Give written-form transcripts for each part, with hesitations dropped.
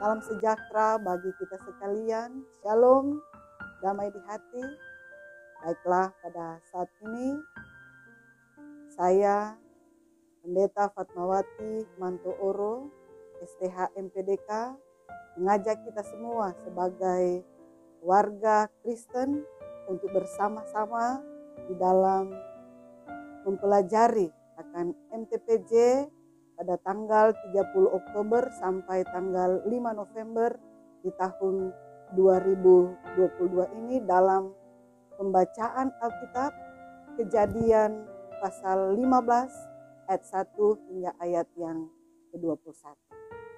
Salam sejahtera bagi kita sekalian. Shalom, damai di hati. Baiklah, pada saat ini saya Pendeta Fatmawati Mantooro, STH MPDK, mengajak kita semua sebagai warga Kristen untuk bersama-sama di dalam mempelajari akan MTPJ pada tanggal 30 Oktober sampai tanggal 5 November di tahun 2022 ini dalam pembacaan Alkitab Kejadian pasal 15 ayat 1 hingga ayat yang ke-21.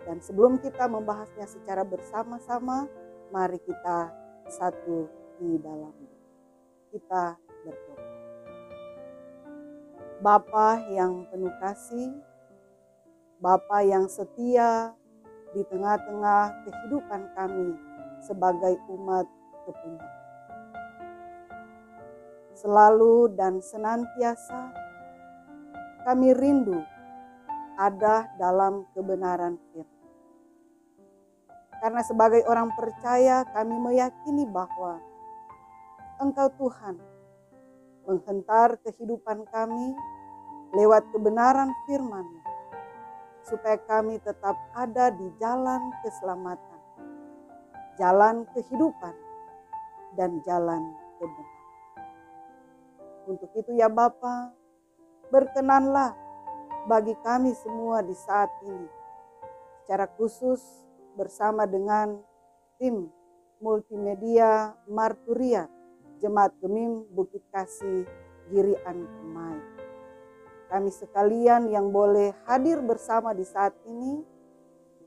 Dan sebelum kita membahasnya secara bersama-sama, mari kita satu di dalam kita berdoa. Bapa yang penuh kasih, Bapa yang setia di tengah-tengah kehidupan kami sebagai umat kepunyaan. Selalu dan senantiasa kami rindu ada dalam kebenaran firman. Karena sebagai orang percaya kami meyakini bahwa Engkau Tuhan menghentar kehidupan kami lewat kebenaran firman-Mu, supaya kami tetap ada di jalan keselamatan, jalan kehidupan, dan jalan kebenaran. Untuk itu ya Bapa, berkenanlah bagi kami semua di saat ini, secara khusus bersama dengan tim multimedia Marturia, Jemaat Gemim Bukit Kasih, Girian Kemai. Kami sekalian yang boleh hadir bersama di saat ini,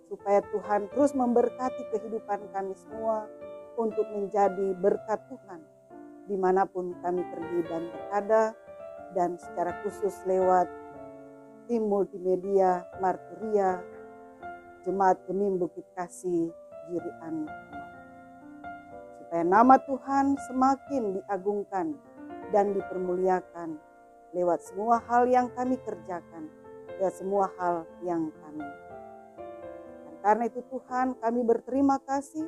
supaya Tuhan terus memberkati kehidupan kami semua untuk menjadi berkat Tuhan dimanapun kami pergi dan berada, dan secara khusus lewat tim multimedia Marturia, Jemaat Gemim Bukit Kasih, Girian Kemai. Supaya nama Tuhan semakin diagungkan dan dipermuliakan lewat semua hal yang kami kerjakan, lewat semua hal yang kami lakukan. Dan karena itu Tuhan, kami berterima kasih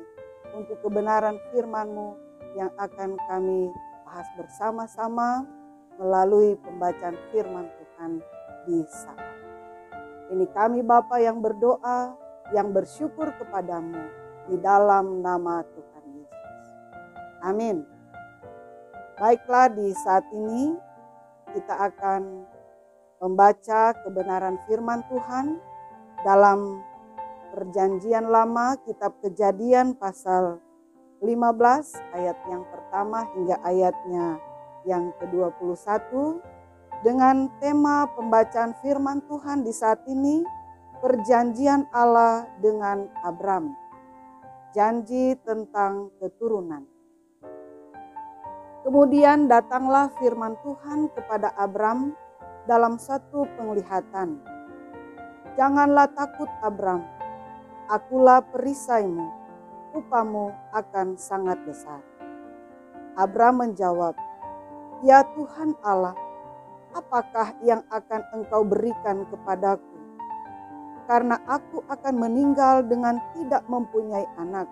untuk kebenaran firman-Mu yang akan kami bahas bersama-sama melalui pembacaan firman Tuhan di saat ini. Kami Bapa yang berdoa, yang bersyukur kepadamu di dalam nama Tuhan Yesus. Amin. Baiklah, di saat ini kita akan membaca kebenaran firman Tuhan dalam Perjanjian Lama, kitab Kejadian pasal 15 ayat yang pertama hingga ayatnya yang ke-21, dengan tema pembacaan firman Tuhan di saat ini, perjanjian Allah dengan Abram, janji tentang keturunan. Kemudian datanglah firman Tuhan kepada Abram dalam satu penglihatan. Janganlah takut Abram, akulah perisaimu, upamu akan sangat besar. Abram menjawab, ya Tuhan Allah, apakah yang akan Engkau berikan kepadaku? Karena aku akan meninggal dengan tidak mempunyai anak,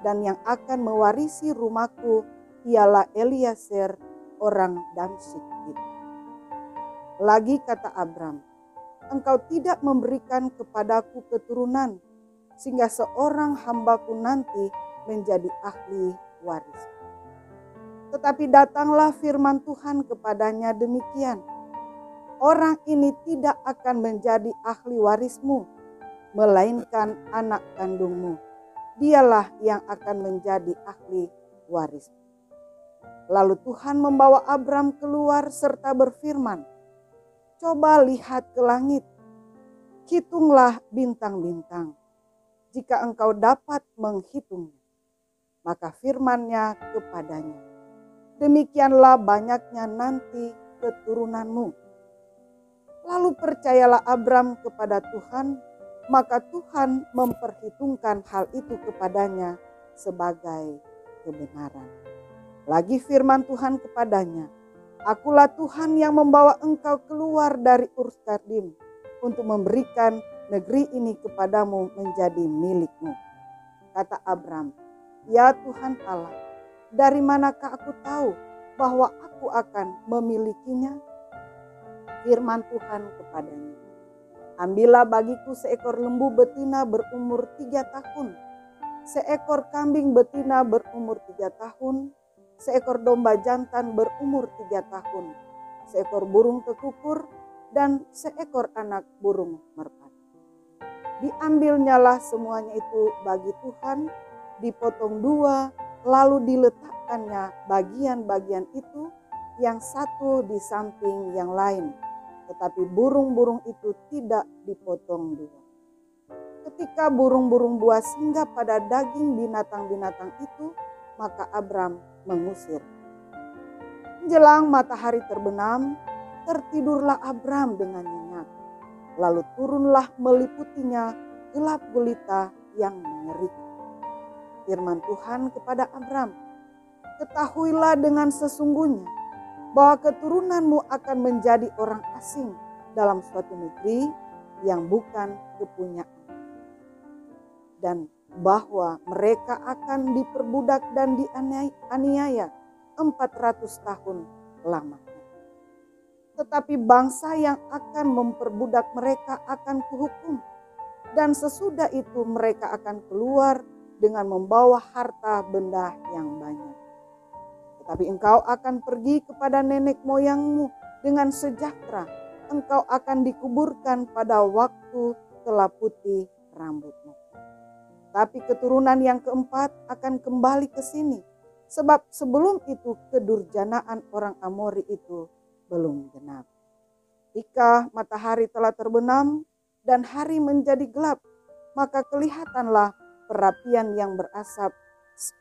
dan yang akan mewarisi rumahku ialah Eliezer orang Damsyik itu. Lagi kata Abram, Engkau tidak memberikan kepadaku keturunan, sehingga seorang hambaku nanti menjadi ahli waris. Tetapi datanglah firman Tuhan kepadanya demikian, orang ini tidak akan menjadi ahli warismu, melainkan anak kandungmu. Dialah yang akan menjadi ahli warismu. Lalu Tuhan membawa Abram keluar serta berfirman, coba lihat ke langit, hitunglah bintang-bintang, jika engkau dapat menghitungnya. Maka firman-Nya kepadanya, demikianlah banyaknya nanti keturunanmu. Lalu percayalah Abram kepada Tuhan, maka Tuhan memperhitungkan hal itu kepadanya sebagai kebenaran. Lagi firman Tuhan kepadanya, akulah Tuhan yang membawa engkau keluar dari Ur Kasdim untuk memberikan negeri ini kepadamu menjadi milikmu. Kata Abram, "Ya Tuhan Allah, dari manakah aku tahu bahwa aku akan memilikinya?" Firman Tuhan kepadanya, "Ambillah bagiku seekor lembu betina berumur 3 tahun, seekor kambing betina berumur 3 tahun, seekor domba jantan berumur 3 tahun, seekor burung tekukur, dan seekor anak burung merpati." Diambilnyalah semuanya itu bagi Tuhan, dipotong 2, lalu diletakkannya bagian-bagian itu, yang satu di samping yang lain. Tetapi burung-burung itu tidak dipotong 2. Ketika burung-burung buas singgah pada daging binatang-binatang itu, maka Abram mengusir. Menjelang matahari terbenam, tertidurlah Abram dengan nyenyak. Lalu turunlah meliputinya gelap gulita yang mengerikan. Firman Tuhan kepada Abram, "Ketahuilah dengan sesungguhnya bahwa keturunanmu akan menjadi orang asing dalam suatu negeri yang bukan kepunyaan, dan bahwa mereka akan diperbudak dan dianiaya 400 tahun lamanya. Tetapi bangsa yang akan memperbudak mereka akan kuhukum, dan sesudah itu mereka akan keluar dengan membawa harta benda yang banyak. Tetapi engkau akan pergi kepada nenek moyangmu dengan sejahtera. Engkau akan dikuburkan pada waktu telah putih rambutmu. Tapi keturunan yang keempat akan kembali ke sini, sebab sebelum itu kedurjanaan orang Amori itu belum genap." Ketika matahari telah terbenam dan hari menjadi gelap, maka kelihatanlah perapian yang berasap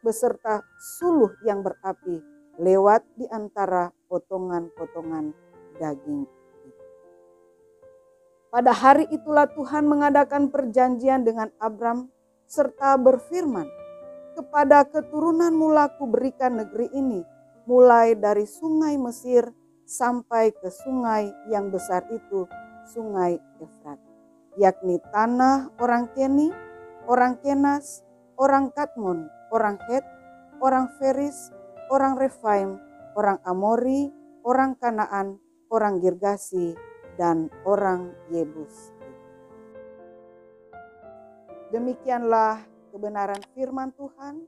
beserta suluh yang berapi lewat di antara potongan-potongan daging itu. Pada hari itulah Tuhan mengadakan perjanjian dengan Abram serta berfirman, "Kepada keturunanmu lah kuberikan negeri ini, mulai dari sungai Mesir sampai ke sungai yang besar itu, sungai Efrat, yakni tanah orang Keni, orang Kenas, orang Kadmon, orang Het, orang Feris, orang Refaim, orang Amori, orang Kanaan, orang Girgasi, dan orang Yebus." Demikianlah kebenaran firman Tuhan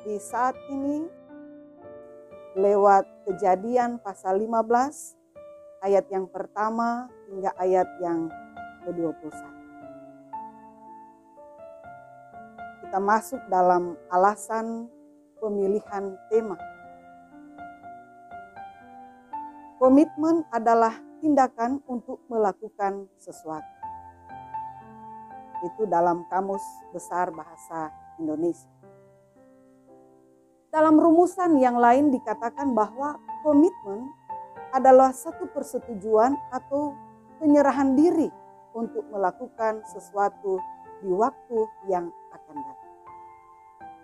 di saat ini lewat Kejadian pasal 15 ayat yang pertama hingga ayat yang ke-21. Kita masuk dalam alasan pemilihan tema. Komitmen adalah tindakan untuk melakukan sesuatu. Itu dalam Kamus Besar Bahasa Indonesia. Dalam rumusan yang lain dikatakan bahwa komitmen adalah satu persetujuan atau penyerahan diri untuk melakukan sesuatu di waktu yang akan datang.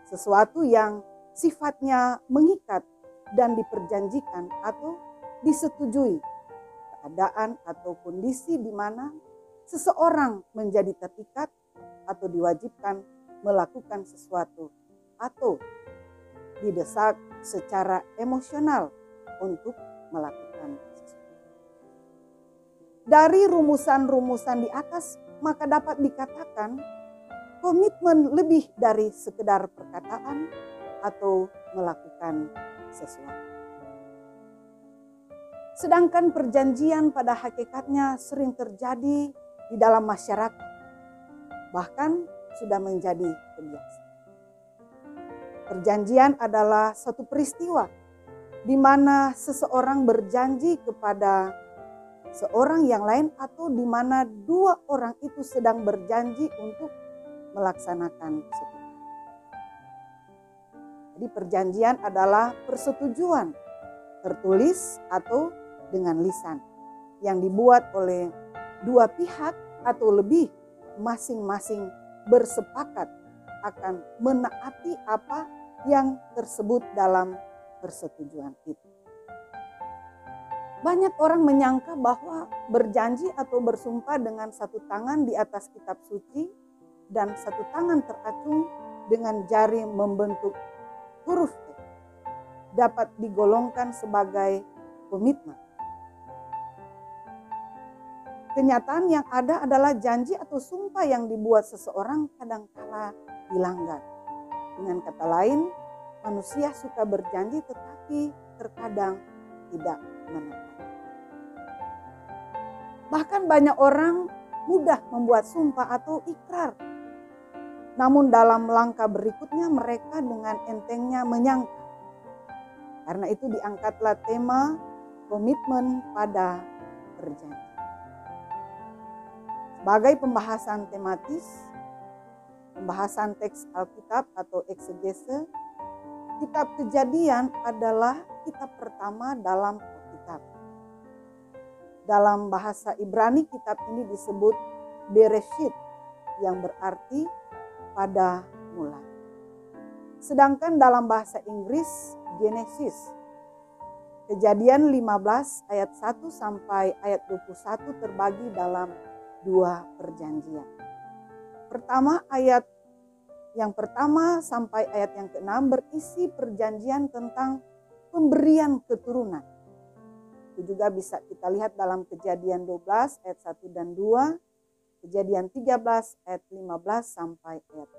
Sesuatu yang sifatnya mengikat dan diperjanjikan atau disetujui, keadaan atau kondisi di mana seseorang menjadi terikat atau diwajibkan melakukan sesuatu atau didesak secara emosional untuk melakukan sesuatu. Dari rumusan-rumusan di atas, maka dapat dikatakan komitmen lebih dari sekedar perkataan atau melakukan sesuatu. Sedangkan perjanjian pada hakikatnya sering terjadi di dalam masyarakat, bahkan sudah menjadi kebiasaan. Perjanjian adalah satu peristiwa di mana seseorang berjanji kepada seorang yang lain atau di mana dua orang itu sedang berjanji untuk melaksanakan sesuatu. Jadi perjanjian adalah persetujuan tertulis atau dengan lisan yang dibuat oleh dua pihak atau lebih, masing-masing bersepakat akan menaati apa yang tersebut dalam persetujuan itu. Banyak orang menyangka bahwa berjanji atau bersumpah dengan satu tangan di atas kitab suci dan satu tangan teracung dengan jari membentuk huruf T dapat digolongkan sebagai komitmen. Kenyataan yang ada adalah janji atau sumpah yang dibuat seseorang kadangkala dilanggar. Dengan kata lain, manusia suka berjanji tetapi terkadang tidak menepati. Bahkan banyak orang mudah membuat sumpah atau ikrar. Namun dalam langkah berikutnya mereka dengan entengnya menyangkal. Karena itu diangkatlah tema komitmen pada perjanjian. Sebagai pembahasan tematis, pembahasan teks Alkitab atau eksegese, kitab Kejadian adalah kitab pertama dalam Alkitab. Dalam bahasa Ibrani kitab ini disebut Bereshit yang berarti pada mula. Sedangkan dalam bahasa Inggris Genesis, Kejadian 15 ayat 1 sampai ayat 21 terbagi dalam dua perjanjian. Yang pertama sampai ayat yang ke-6 berisi perjanjian tentang pemberian keturunan. Itu juga bisa kita lihat dalam Kejadian 12 ayat 1 dan 2, Kejadian 13 ayat 15 sampai ayat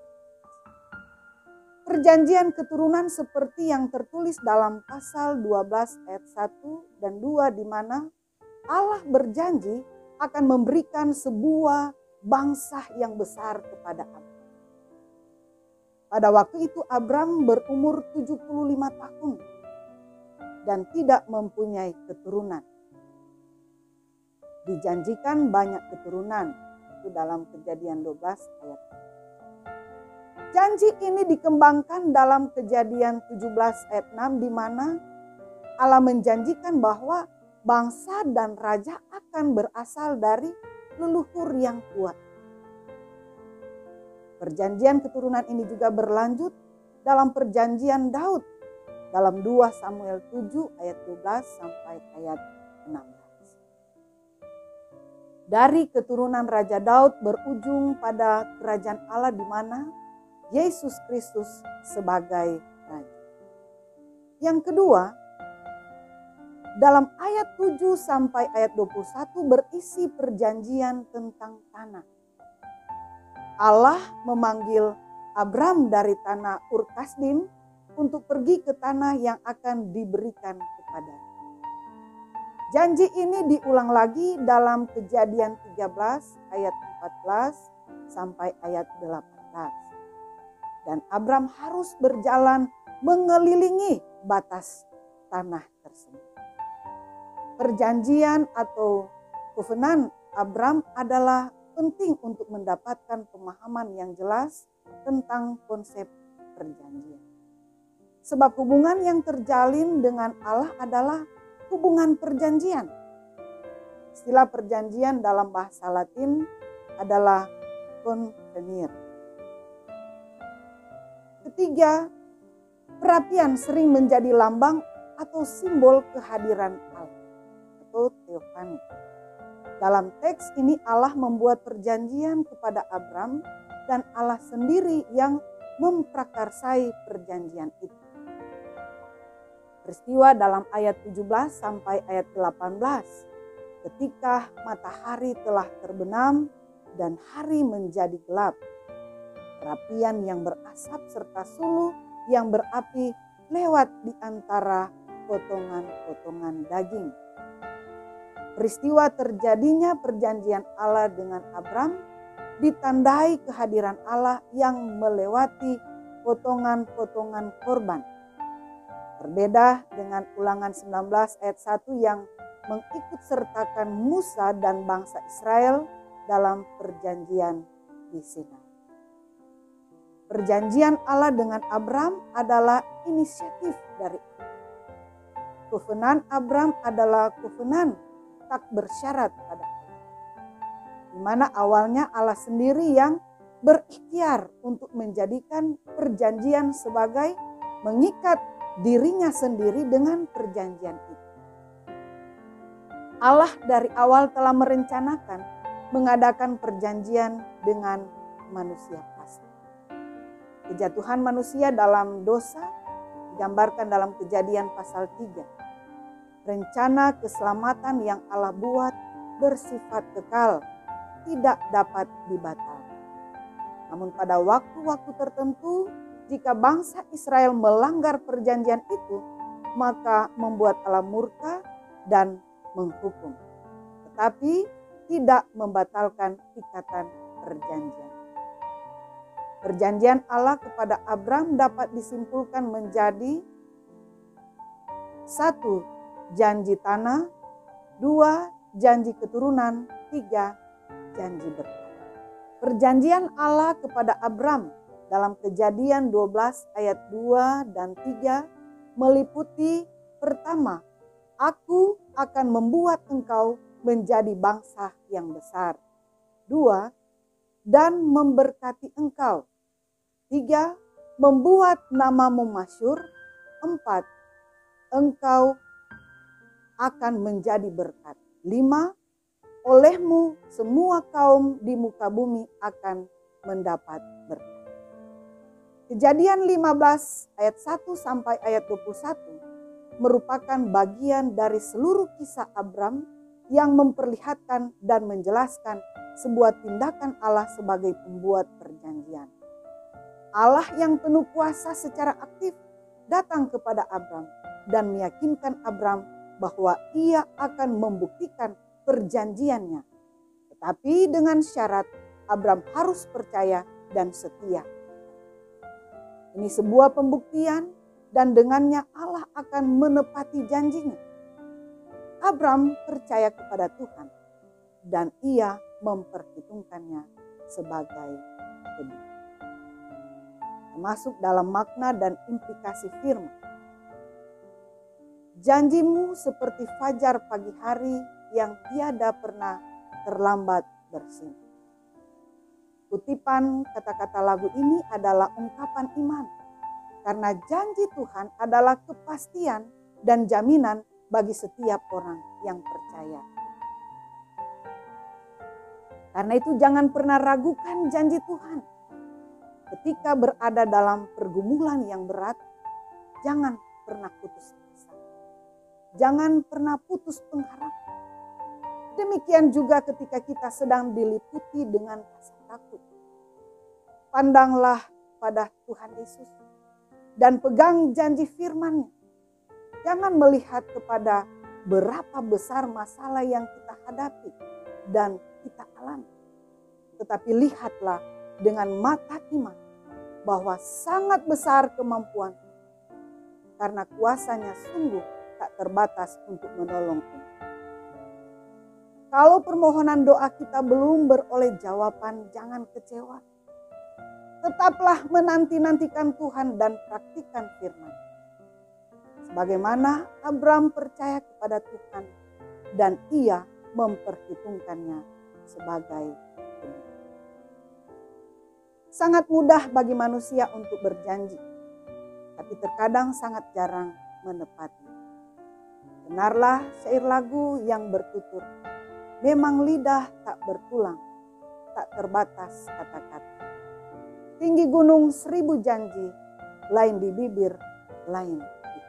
14. Perjanjian keturunan seperti yang tertulis dalam pasal 12 ayat 1 dan 2 di mana Allah berjanji akan memberikan sebuah bangsa yang besar kepada Abram. Pada waktu itu Abram berumur 75 tahun dan tidak mempunyai keturunan. Dijanjikan banyak keturunan, itu dalam Kejadian 12 ayat 1. Janji ini dikembangkan dalam Kejadian 17 ayat 6 di mana Allah menjanjikan bahwa bangsa dan raja akan berasal dari leluhur yang kuat. Perjanjian keturunan ini juga berlanjut dalam perjanjian Daud dalam 2 Samuel 7 ayat 12 sampai ayat 16. Dari keturunan Raja Daud berujung pada kerajaan Allah di mana Yesus Kristus sebagai Raja. Yang kedua, dalam ayat 7 sampai ayat 21 berisi perjanjian tentang tanah. Allah memanggil Abram dari tanah Ur Kasdim untuk pergi ke tanah yang akan diberikan kepadanya. Janji ini diulang lagi dalam Kejadian 13 ayat 14 sampai ayat 18. Dan Abram harus berjalan mengelilingi batas tanah tersebut. Perjanjian atau covenant Abram adalah penting untuk mendapatkan pemahaman yang jelas tentang konsep perjanjian. Sebab hubungan yang terjalin dengan Allah adalah hubungan perjanjian. Istilah perjanjian dalam bahasa Latin adalah convenir. Ketiga, perapian sering menjadi lambang atau simbol kehadiran Allah atau teofani. Dalam teks ini Allah membuat perjanjian kepada Abram dan Allah sendiri yang memprakarsai perjanjian itu. Peristiwa dalam ayat 17 sampai ayat 18. Ketika matahari telah terbenam dan hari menjadi gelap. Perapian yang berasap serta suluh yang berapi lewat di antara potongan-potongan daging. Peristiwa terjadinya perjanjian Allah dengan Abram ditandai kehadiran Allah yang melewati potongan-potongan korban. Berbeda dengan Ulangan 19 ayat 1 yang mengikut sertakan Musa dan bangsa Israel dalam perjanjian di Sinai. Perjanjian Allah dengan Abram adalah inisiatif dari Allah. Covenant Abram adalah covenant tak bersyarat pada Allah. Di mana awalnya Allah sendiri yang berikhtiar untuk menjadikan perjanjian sebagai mengikat dirinya sendiri dengan perjanjian itu. Allah dari awal telah merencanakan mengadakan perjanjian dengan manusia pasti. Kejatuhan manusia dalam dosa digambarkan dalam Kejadian pasal 3. Rencana keselamatan yang Allah buat bersifat kekal, tidak dapat dibatalkan. Namun pada waktu-waktu tertentu, jika bangsa Israel melanggar perjanjian itu, maka membuat Allah murka dan menghukum. Tetapi tidak membatalkan ikatan perjanjian. Perjanjian Allah kepada Abram dapat disimpulkan menjadi 1. Janji tanah, 2. Janji keturunan, 3. Janji berkat. Perjanjian Allah kepada Abram dalam Kejadian 12 ayat 2 dan 3 meliputi pertama, aku akan membuat engkau menjadi bangsa yang besar. 2. Dan memberkati engkau. 3. Membuat namamu masyhur. 4. Engkau akan menjadi berkat. 5. Olehmu semua kaum di muka bumi akan mendapat berkat. Kejadian 15 ayat 1 sampai ayat 21 merupakan bagian dari seluruh kisah Abram yang memperlihatkan dan menjelaskan sebuah tindakan Allah sebagai pembuat perjanjian. Allah yang penuh kuasa secara aktif datang kepada Abram dan meyakinkan Abram bahwa ia akan membuktikan perjanjiannya. Tetapi dengan syarat Abram harus percaya dan setia. Ini sebuah pembuktian dan dengannya Allah akan menepati janjinya. Abram percaya kepada Tuhan dan ia memperhitungkannya sebagai benar. Termasuk dalam makna dan implikasi firman. Janjimu seperti fajar pagi hari yang tiada pernah terlambat bersinar. Kutipan kata-kata lagu ini adalah ungkapan iman. Karena janji Tuhan adalah kepastian dan jaminan bagi setiap orang yang percaya. Karena itu jangan pernah ragukan janji Tuhan. Ketika berada dalam pergumulan yang berat, jangan pernah putus asa. Jangan pernah putus pengharapan. Demikian juga ketika kita sedang diliputi dengan rasa takut. Pandanglah pada Tuhan Yesus dan pegang janji firman-Nya. Jangan melihat kepada berapa besar masalah yang kita hadapi dan kita alami. Tetapi lihatlah dengan mata iman bahwa sangat besar kemampuan karena kuasa-Nya sungguh tak terbatas untuk menolong kita. Kalau permohonan doa kita belum beroleh jawaban, jangan kecewa. Tetaplah menanti-nantikan Tuhan dan praktikkan firman. Sebagaimana Abram percaya kepada Tuhan dan ia memperhitungkannya sebagai benar. Sangat mudah bagi manusia untuk berjanji, tapi terkadang sangat jarang menepati. Dengarlah syair lagu yang bertutur, memang lidah tak bertulang, tak terbatas kata-kata. Tinggi gunung 1000 janji, lain di bibir, lain di hati.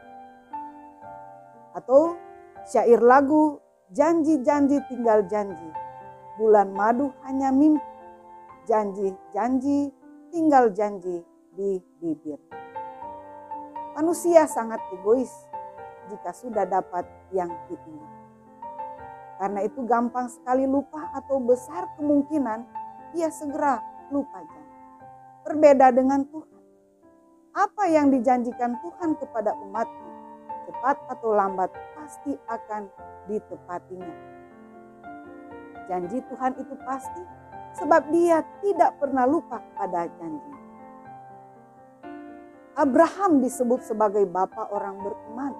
Atau syair lagu, janji-janji tinggal janji, bulan madu hanya mimpi. Janji-janji tinggal janji di bibir. Manusia sangat egois jika sudah dapat yang diinginkan. Karena itu gampang sekali lupa atau besar kemungkinan ia segera lupa janji. Berbeda dengan Tuhan. Apa yang dijanjikan Tuhan kepada umatnya, cepat atau lambat pasti akan ditepatinya. Janji Tuhan itu pasti, sebab dia tidak pernah lupa pada janji. Abraham disebut sebagai bapa orang beriman.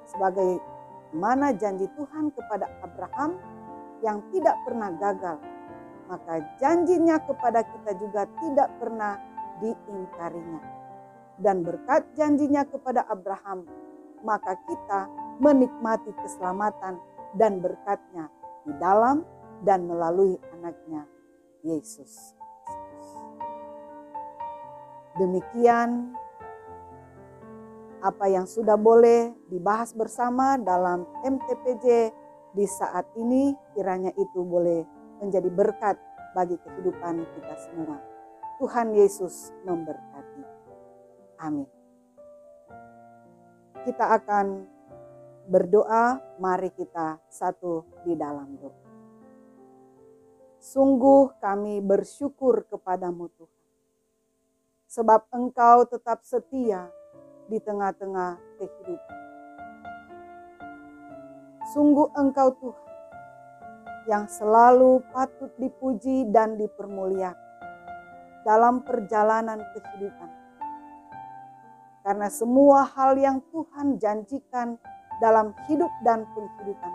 Sebagai mana janji Tuhan kepada Abraham yang tidak pernah gagal. Maka janjinya kepada kita juga tidak pernah diingkarinya. Dan berkat janjinya kepada Abraham, maka kita menikmati keselamatan dan berkatnya di dalam dan melalui anaknya Yesus. Demikian apa yang sudah boleh dibahas bersama dalam MTPJ di saat ini, kiranya itu boleh menjadi berkat bagi kehidupan kita semua. Tuhan Yesus memberkati. Amin. Kita akan berdoa, mari kita satu di dalam doa. Sungguh kami bersyukur kepadamu Tuhan, sebab Engkau tetap setia di tengah-tengah kehidupan. Sungguh Engkau Tuhan yang selalu patut dipuji dan dipermuliakan dalam perjalanan kehidupan. Karena semua hal yang Tuhan janjikan dalam hidup dan penghidupan,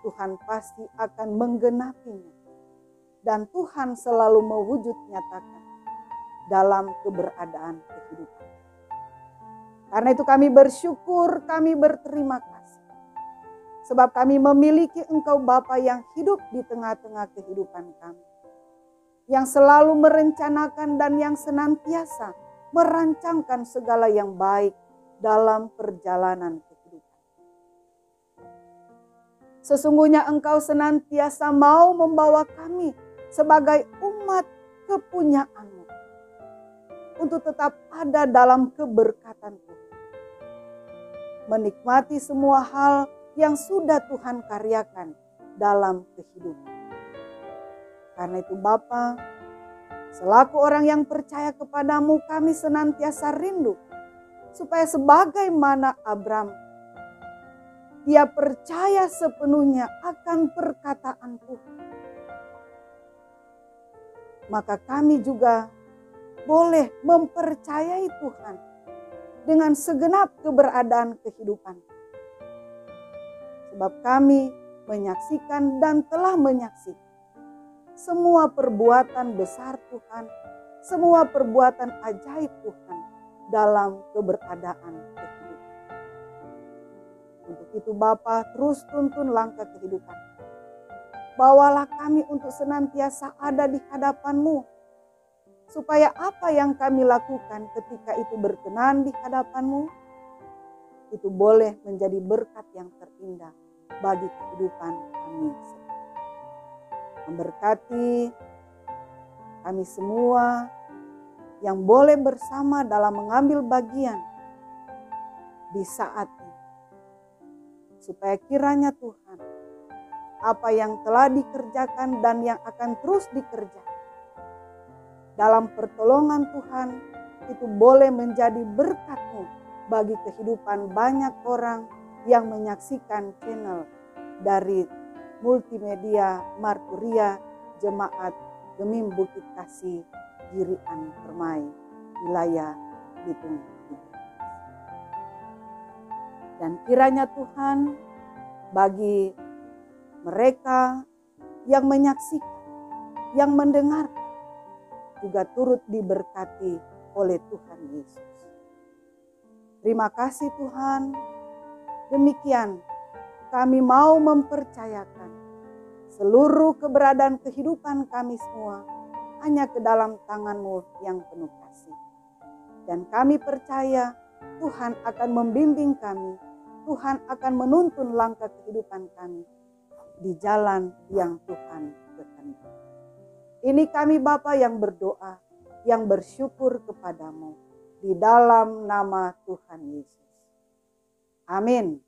Tuhan pasti akan menggenapinya. Dan Tuhan selalu mewujud nyatakan dalam keberadaan kehidupan. Karena itu kami bersyukur, kami berterima kasih. Sebab kami memiliki Engkau Bapa yang hidup di tengah-tengah kehidupan kami. Yang selalu merencanakan dan yang senantiasa merancangkan segala yang baik dalam perjalanan kehidupan. Sesungguhnya Engkau senantiasa mau membawa kami sebagai umat kepunyaan-Mu untuk tetap ada dalam keberkatan Tuhan. Menikmati semua hal yang sudah Tuhan karyakan dalam kehidupan. Karena itu Bapa, selaku orang yang percaya kepadamu, kami senantiasa rindu supaya sebagaimana Abram, dia percaya sepenuhnya akan perkataan Tuhan. Maka kami juga boleh mempercayai Tuhan dengan segenap keberadaan kehidupan. Sebab kami menyaksikan dan telah menyaksikan semua perbuatan besar Tuhan, semua perbuatan ajaib Tuhan dalam keberadaan kehidupan. Untuk itu Bapa, terus tuntun langkah kehidupan. Bawalah kami untuk senantiasa ada di hadapan-Mu, supaya apa yang kami lakukan ketika itu berkenan di hadapan-Mu, itu boleh menjadi berkat yang terindah bagi kehidupan kami. Memberkati kami semua yang boleh bersama dalam mengambil bagian di saat ini. Supaya kiranya Tuhan, apa yang telah dikerjakan dan yang akan terus dikerjakan dalam pertolongan Tuhan, itu boleh menjadi berkat-Mu bagi kehidupan banyak orang yang menyaksikan channel dari multimedia Marturia Jemaat Gemim Bukit Kasih Girian Permai, wilayah Bitung. Dan kiranya Tuhan, bagi mereka yang menyaksikan, yang mendengar, juga turut diberkati oleh Tuhan Yesus. Terima kasih Tuhan. Demikian kami mau mempercayakan seluruh keberadaan kehidupan kami semua hanya ke dalam tangan-Mu yang penuh kasih. Dan kami percaya Tuhan akan membimbing kami, Tuhan akan menuntun langkah kehidupan kami di jalan yang Tuhan kehendaki. Ini kami Bapa yang berdoa, yang bersyukur kepadamu di dalam nama Tuhan Yesus. Amin.